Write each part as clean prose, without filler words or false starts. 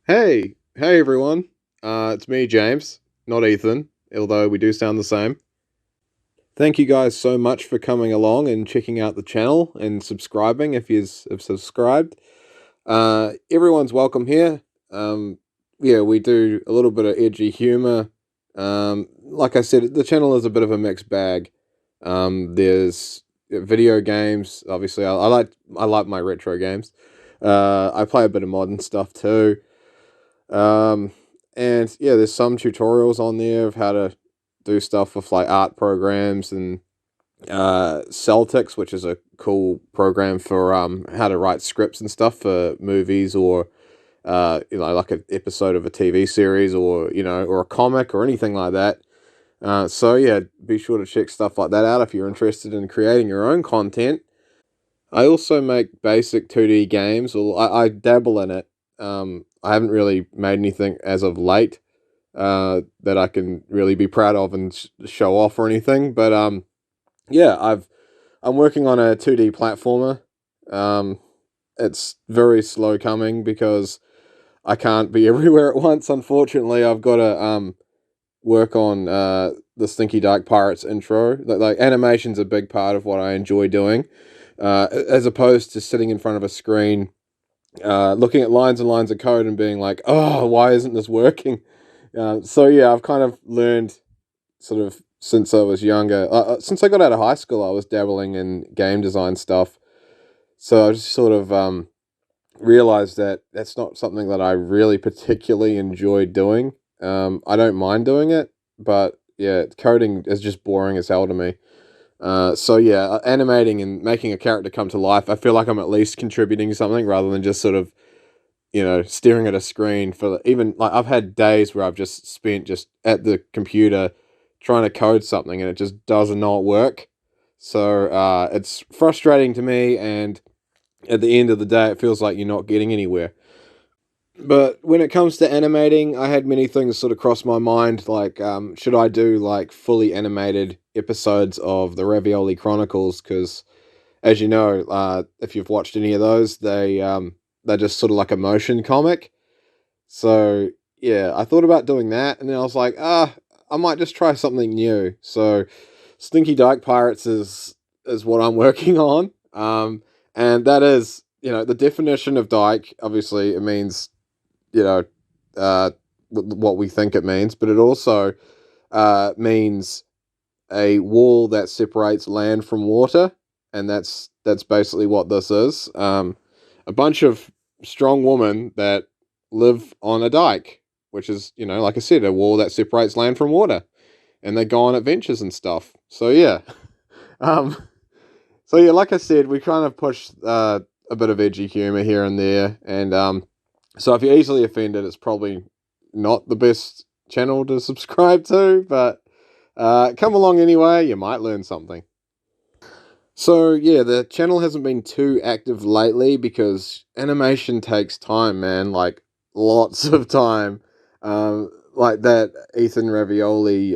Hey everyone. It's me, James, not Ethan, although we do sound the same. Thank you guys so much for coming along and checking out the channel and subscribing if you've subscribed. Everyone's welcome here. Yeah, we do a little bit of edgy humor. Like I said, the channel is a bit of a mixed bag. There's video games. Obviously, I like my retro games. I play a bit of modern stuff too. Um, and yeah, there's some tutorials on there of how to do stuff with like art programs and Celtics, which is a cool program for how to write scripts and stuff for movies or like an episode of a TV series or or a comic or anything like that. So yeah, be sure to check stuff like that out if you're interested in creating your own content. I also make basic 2D games, or I dabble in it. I haven't really made anything as of late that I can really be proud of and show off or anything. But yeah, I'm working on a 2D platformer. Um, it's very slow coming because I can't be everywhere at once. Unfortunately, I've got to work on the Stinky Dark Pirates intro. Like animation's a big part of what I enjoy doing, as opposed to sitting in front of a screen, looking at lines and lines of code and being like, "Oh, why isn't this working?" So yeah, I've kind of learned sort of since I was younger. Since I got out of high school, I was dabbling in game design stuff. So I just sort of realized that that's not something that I really particularly enjoy doing. I don't mind doing it, but yeah, coding is just boring as hell to me. So yeah, animating and making a character come to life, I feel like I'm at least contributing something rather than just sort of staring at a screen for even like I've had days where I've just spent just at the computer trying to code something and it just does not work. So it's frustrating to me, and at the end of the day, it feels like you're not getting anywhere. But when it comes to animating, I had many things sort of cross my mind, like should I do like fully animated episodes of the Ravioli Chronicles? Because as you know, if you've watched any of those, they're just sort of like a motion comic. So yeah, I thought about doing that, and then I was like, I might just try something new. So Stinky Dyke Pirates is what I'm working on, and that is the definition of dyke. Obviously, it means you know uh, what we think it means, but it also means a wall that separates land from water, and that's basically what this is. A bunch of strong women that live on a dike, which is like I said, a wall that separates land from water, and they go on adventures and stuff. So yeah, um, so yeah, like I said, we kind of push a bit of edgy humor here and there, and so if you're easily offended, it's probably not the best channel to subscribe to, but come along anyway, you might learn something. So yeah, the channel hasn't been too active lately because animation takes time, man. Like lots of time. Like that Ethan Ravioli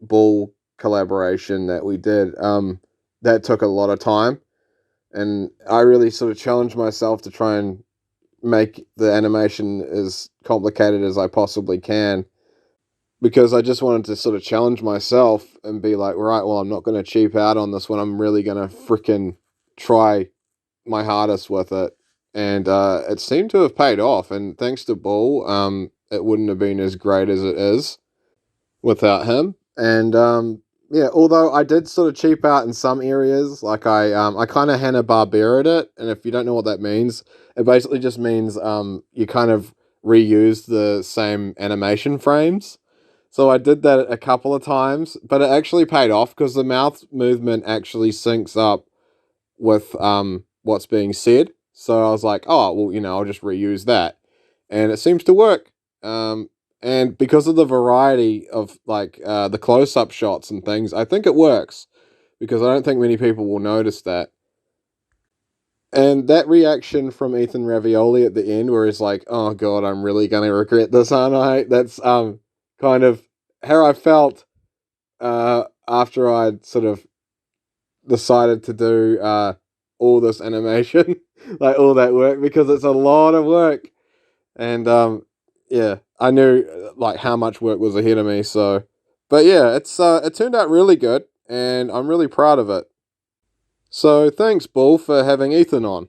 Bull collaboration that we did. That took a lot of time, and I really sort of challenged myself to try and make the animation as complicated as I possibly can, because I just wanted to sort of challenge myself and be like, right, well, I'm not going to cheap out on this one. I'm really going to freaking try my hardest with it. And it seemed to have paid off. And thanks to Bull, it wouldn't have been as great as it is without him. And yeah, although I did sort of cheap out in some areas, like I kind of Hanna Barberaed it. And if you don't know what that means, it basically just means you kind of reuse the same animation frames. So I did that a couple of times, but it actually paid off because the mouth movement actually syncs up with what's being said. So I was like, oh well, I'll just reuse that, and it seems to work. And because of the variety of like the close-up shots and things, I think it works because I don't think many people will notice that. And that reaction from Ethan Ravioli at the end, where he's like, "Oh God, I'm really gonna regret this, aren't I?" That's kind of how I felt after I'd sort of decided to do all this animation, like all that work, because it's a lot of work. And yeah, I knew like how much work was ahead of me. So, but yeah, it turned out really good, and I'm really proud of it. So thanks, Bull, for having Ethan on.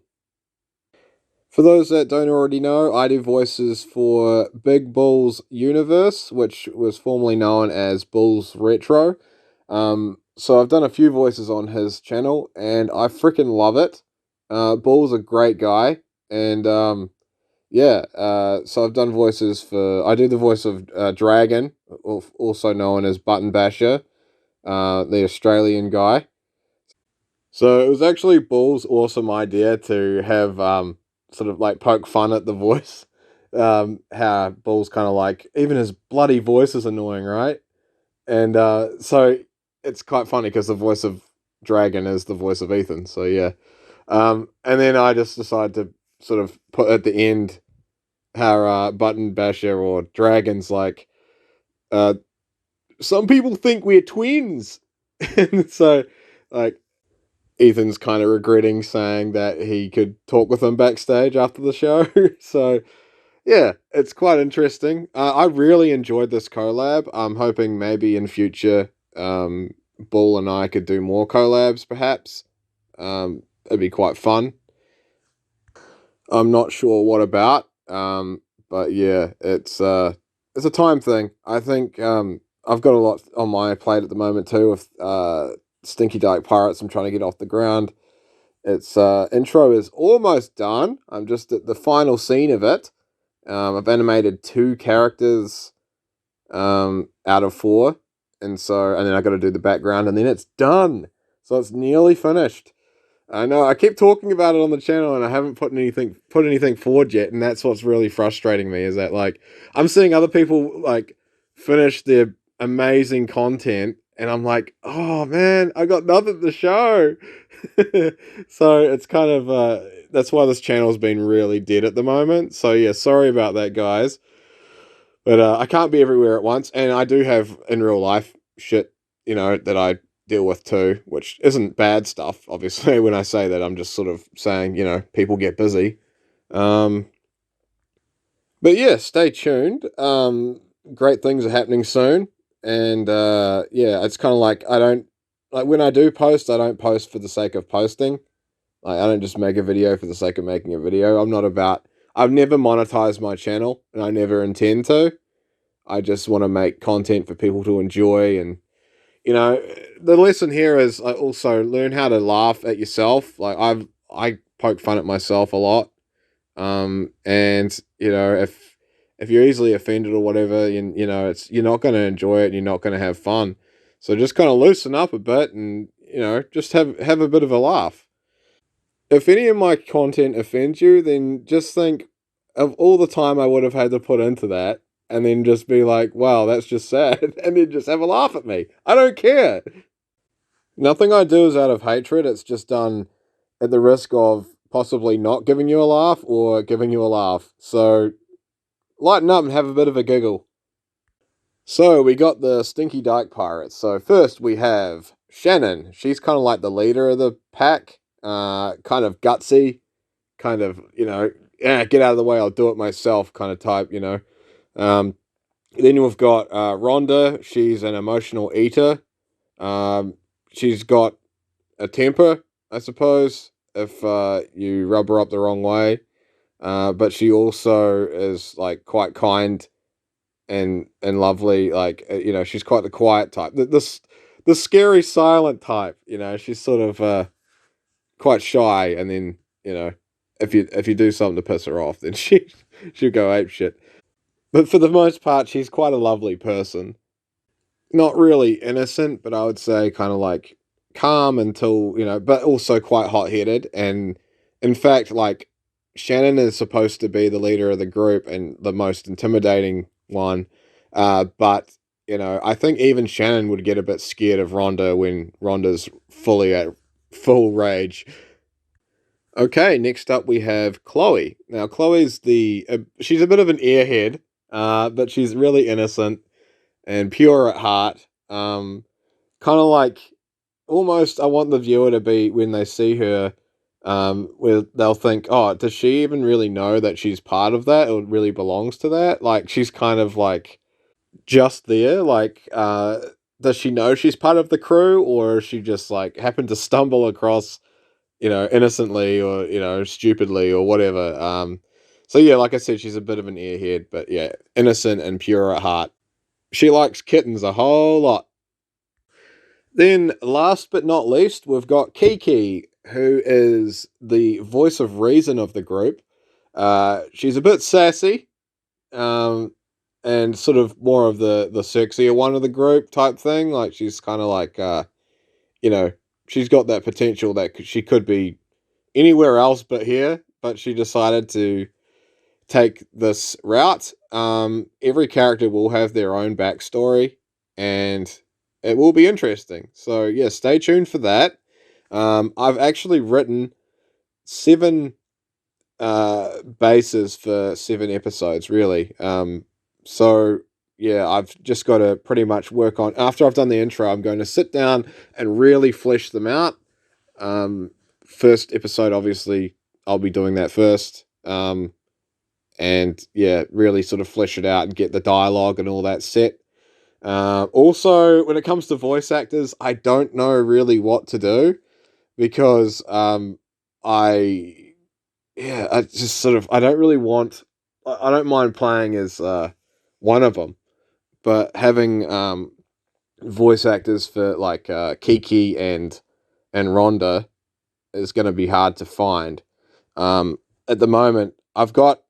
For those that don't already know, I do voices for Big Bull's Universe, which was formerly known as Bull's Retro. So I've done a few voices on his channel, and I freaking love it. Bull's a great guy, and yeah. So I've done voices for. I do the voice of Dragon, also known as Button Basher, the Australian guy. So it was actually Bull's awesome idea to have sort of like poke fun at the voice. How Bull's kind of like even his bloody voice is annoying, right? And so it's quite funny because the voice of Dragon is the voice of Ethan. So yeah. And then I just decided to sort of put at the end how Button Basher or Dragon's like uh, some people think we're twins, and so like Ethan's kind of regretting saying that he could talk with him backstage after the show. So, yeah, it's quite interesting. I really enjoyed this collab. I'm hoping maybe in future, Bull and I could do more collabs, perhaps. It'd be quite fun. I'm not sure what about, but yeah, it's a time thing. I think I've got a lot on my plate at the moment too with Stinky Dark Pirates. I'm trying to get off the ground. Its intro is almost done. I'm just at the final scene of it. I've animated two characters out of four, and then I got to do the background, and then it's done. So it's nearly finished. I know. I keep talking about it on the channel, and I haven't put anything forward yet, and that's what's really frustrating me. Is that like I'm seeing other people like finish their amazing content, and I'm like, oh man, I got nothing to show. So it's kind of that's why this channel's been really dead at the moment. So yeah, sorry about that, guys. But I can't be everywhere at once, and I do have in real life shit, that I deal with too, which isn't bad stuff. Obviously, when I say that, I'm just sort of saying, people get busy. Um, but yeah, stay tuned. Great things are happening soon, and yeah, it's kind of like I don't like when I do post, I don't post for the sake of posting. Like I don't just make a video for the sake of making a video. I'm not about. I've never monetized my channel, and I never intend to. I just want to make content for people to enjoy. And, the lesson here is I also learn how to laugh at yourself. Like I poke fun at myself a lot. And, if you're easily offended or whatever, it's, you're not going to enjoy it and you're not going to have fun. So just kind of loosen up a bit and, just have a bit of a laugh. If any of my content offends you, then just think of all the time I would have had to put into that, and then just be like, wow, that's just sad, and then just have a laugh at me. I don't care. Nothing I do is out of hatred. It's just done at the risk of possibly not giving you a laugh or giving you a laugh. So lighten up and have a bit of a giggle. So we got the Stinky Dyke Pirates. So first we have Shannon. She's kind of like the leader of the pack, kind of gutsy, kind of, yeah, get out of the way, I'll do it myself kind of type. Um, then we've got Rhonda. She's an emotional eater. Um, she's got a temper, I suppose, if you rub her up the wrong way. But she also is like quite kind and lovely. Like she's quite the quiet type. The scary silent type. She's sort of quite shy, and then if you do something to piss her off, then she'll go ape shit. But for the most part, she's quite a lovely person. Not really innocent, but I would say kind of like calm until but also quite hot headed. And in fact, like Shannon is supposed to be the leader of the group and the most intimidating one. But I think even Shannon would get a bit scared of Rhonda when Rhonda's fully at full rage. Okay, next up we have Chloe. Now, Chloe's she's a bit of an airhead, but she's really innocent and pure at heart. Kind of like almost I want the viewer to be when they see her, Where they'll think, oh, does she even really know that she's part of that or really belongs to that? Like, she's kind of like just there. Like, does she know she's part of the crew, or she just like happened to stumble across, innocently or, stupidly or whatever? So yeah, like I said, she's a bit of an airhead, but yeah, innocent and pure at heart. She likes kittens a whole lot. Then, last but not least, we've got Kiki, who is the voice of reason of the group. She's a bit sassy, um, and sort of more of the sexier one of the group type thing. Like, she's kind of like, you know, she's got that potential that she could be anywhere else but here, but she decided to take this route. Every character will have their own backstory, and it will be interesting. So yeah, stay tuned for that. I've actually written seven bases for 7 episodes, really. So yeah, I've just got to pretty much work on. After I've done the intro, I'm going to sit down and really flesh them out. First episode, obviously, I'll be doing that first. And yeah, really sort of flesh it out and get the dialogue and all that set. Also, when it comes to voice actors, I don't know really what to do because I I just sort of I don't really want I don't mind playing as one of them, but having voice actors for like Kiki and Rhonda is going to be hard to find. At the moment, I've got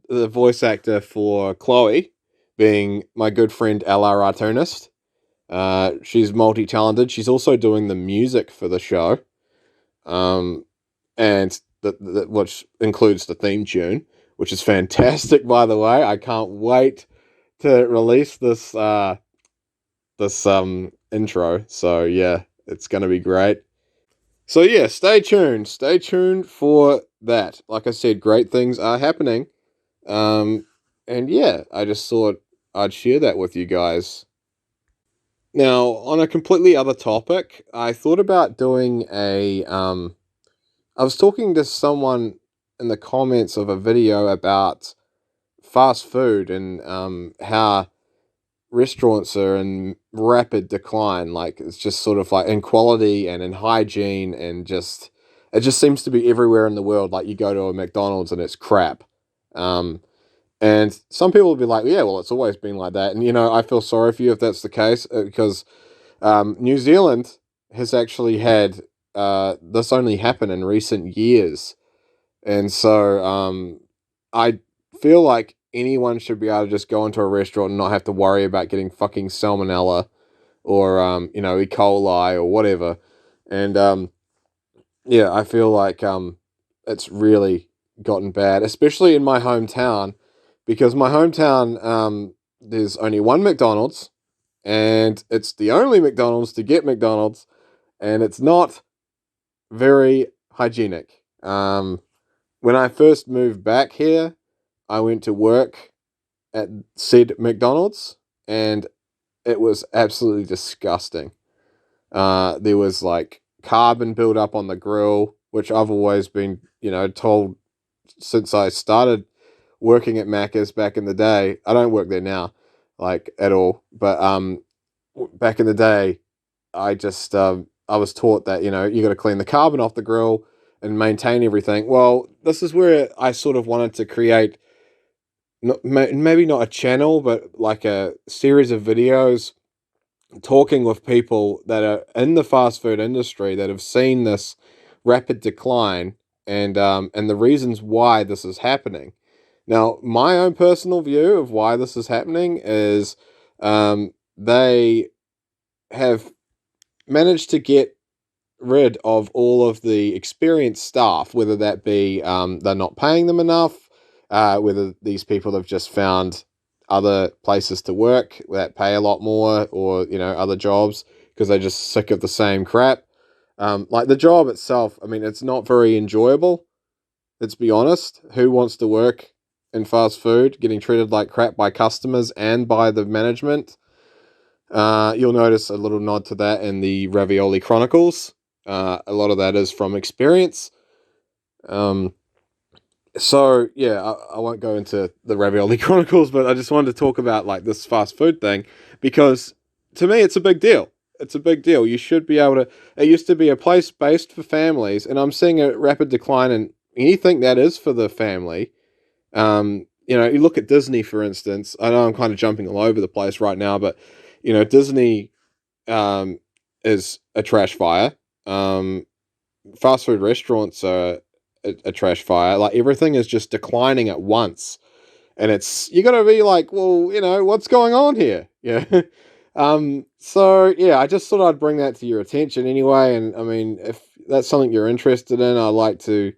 the voice actor for Chloe being my good friend Ella Artunist. She's multi-talented. She's also doing the music for the show, and which includes the theme tune, which is fantastic. By the way, I can't wait to release this intro. So yeah, it's gonna be great. So yeah, stay tuned. Stay tuned for that. Like I said, great things are happening. Um, and yeah, I just thought I'd share that with you guys. Now, on a completely other topic, I thought about doing I was talking to someone in the comments of a video about fast food and how restaurants are in rapid decline. Like, it's just sort of like in quality and in hygiene, and just it just seems to be everywhere in the world. Like, you go to a McDonald's and it's crap. Um, And some people will be like, yeah, well, it's always been like that. And, I feel sorry for you if that's the case, because New Zealand has actually had this only happen in recent years. And so I feel like anyone should be able to just go into a restaurant and not have to worry about getting fucking salmonella or, E. coli or whatever. And yeah, I feel like it's really gotten bad, especially in my hometown, because my hometown there's only one McDonald's, and it's the only McDonald's to get McDonald's, and it's not very hygienic. When I first moved back here, I went to work at said McDonald's, and it was absolutely disgusting. There was like carbon buildup on the grill, which I've always been, told since I started working at Macca's back in the day. I don't work there now, like at all. But back in the day, I was taught that you got to clean the carbon off the grill and maintain everything. Well, this is where I sort of wanted to create, maybe not a channel, but like a series of videos talking with people that are in the fast food industry that have seen this rapid decline, and the reasons why this is happening. Now, my own personal view of why this is happening is they have managed to get rid of all of the experienced staff, whether that be they're not paying them enough, whether these people have just found other places to work that pay a lot more, or other jobs because they're just sick of the same crap. Like, the job itself, I mean, it's not very enjoyable. Let's be honest. Who wants to work in fast food, getting treated like crap by customers and by the management? You'll notice a little nod to that in the Ravioli Chronicles. A lot of that is from experience. Um, so yeah, I won't go into the Ravioli Chronicles, but I just wanted to talk about like this fast food thing because to me it's a big deal. It's a big deal. You should be able to. It used to be a place based for families, and I'm seeing a rapid decline in anything that is for the family. You look at Disney, for instance. I know I'm kind of jumping all over the place right now, but Disney um, is a trash fire. Um, Fast food restaurants are a trash fire. Like everything is just declining at once, and it's you got to be like, well, what's going on here? Yeah. So yeah, I just thought I'd bring that to your attention anyway. And I mean, if that's something you're interested in, I'd like to,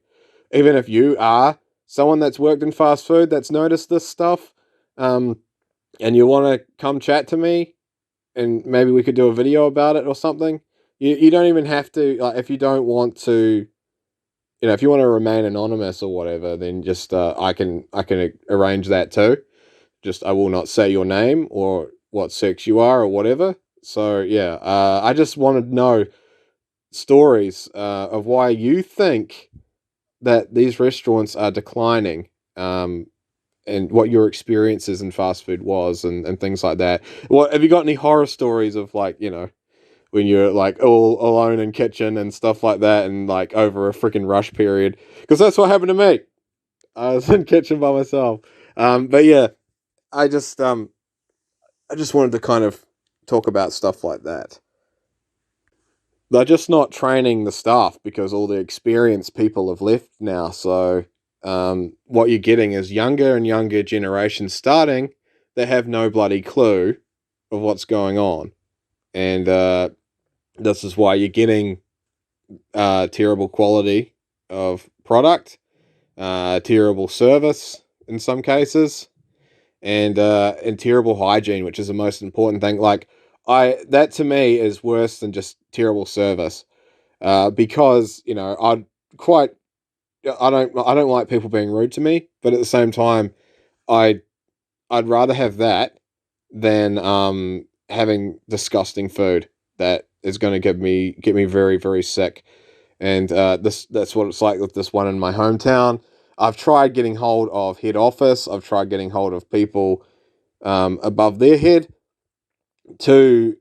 even if you are someone that's worked in fast food that's noticed this stuff, um, and you want to come chat to me, and maybe we could do a video about it or something. You don't even have to, like, if you don't want to, if you want to remain anonymous or whatever, then just I can arrange that too. Just I will not say your name or what sex you are or whatever. So yeah, I just wanted to know stories of why you think that these restaurants are declining, and what your experiences in fast food was, and things like that. What have you got any horror stories of, like, when you're like all alone in kitchen and stuff like that, and like over a freaking rush period? Because that's what happened to me. I was in kitchen by myself. But yeah, I just I just wanted to kind of talk about stuff like that. They're just not training the staff because all the experienced people have left now. So what you're getting is younger and younger generations starting that have no bloody clue of what's going on, and this is why you're getting terrible quality of product, terrible service in some cases, and terrible hygiene, which is the most important thing. Like, that to me is worse than just terrible service, because quite I don't like people being rude to me, but at the same time, I I'd rather have that than having disgusting food that is going to get me very, very sick. And that's what it's like with this one in my hometown. I've tried getting hold of head office. I've tried getting hold of people above their head to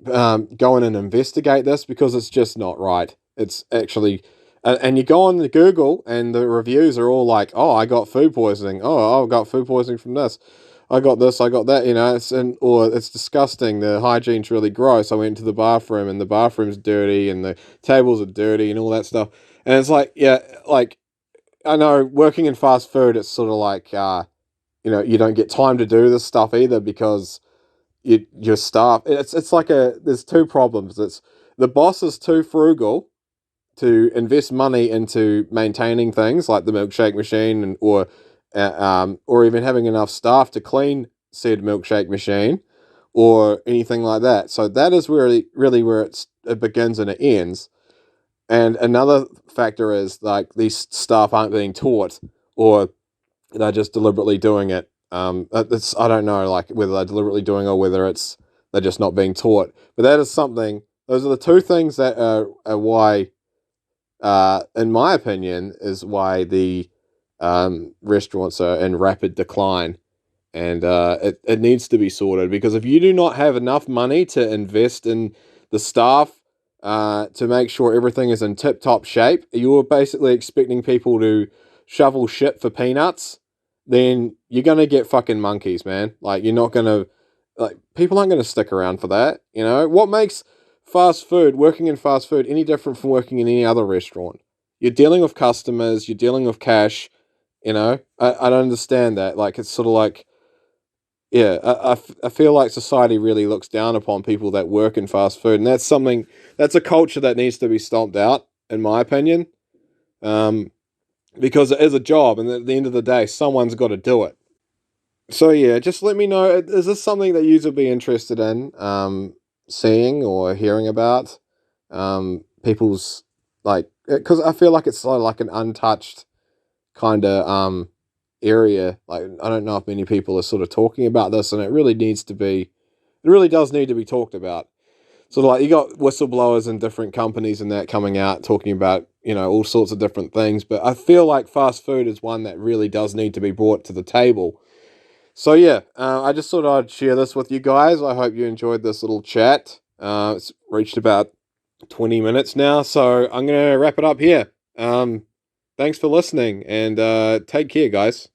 go in and investigate this, because it's just not right. It's actually, and you go on the Google and the reviews are all like, "Oh, I got food poisoning. Oh, I got food poisoning from this. I got this. I got that." Or it's disgusting. The hygiene's really gross. I went to the bathroom and the bathroom's dirty and the tables are dirty and all that stuff. And it's like, yeah, like, I know working in fast food, it's sort of like, you don't get time to do this stuff either, because your staff. It's like there's two problems. It's the boss is too frugal to invest money into maintaining things like the milkshake machine, or even having enough staff to clean said milkshake machine or anything like that. So that is really where it begins and it ends. And another factor is, like, these staff aren't being taught, or they're just deliberately doing it. I don't know, like, whether they're deliberately doing, or whether it's they're just not being taught. But that is something. Those are the two things that are why, in my opinion, is why the restaurants are in rapid decline, and it needs to be sorted, because if you do not have enough money to invest in the staff, to make sure everything is in tip top shape, you're basically expecting people to shovel shit for peanuts, then you're gonna get fucking monkeys, man. Like, you're not gonna, like, people aren't gonna stick around for that. What makes working in fast food, any different from working in any other restaurant? You're dealing with customers, you're dealing with cash. I don't understand that. Like, it's sort of like, yeah, I feel like society really looks down upon people that work in fast food, and that's a culture that needs to be stomped out, in my opinion, um, because it is a job, and at the end of the day, someone's got to do it. So yeah, just let me know. Is this something that you would be interested in, seeing or hearing about? People's, like, because I feel like it's sort of like an untouched kind of area. Like, I don't know if many people are sort of talking about this, and it really does need to be talked about. sort of like you got whistleblowers in different companies and that coming out talking about, all sorts of different things. But I feel like fast food is one that really does need to be brought to the table. So yeah, I just thought I'd share this with you guys. I hope you enjoyed this little chat. It's reached about 20 minutes now, so I'm gonna wrap it up here. Thanks for listening, and take care, guys.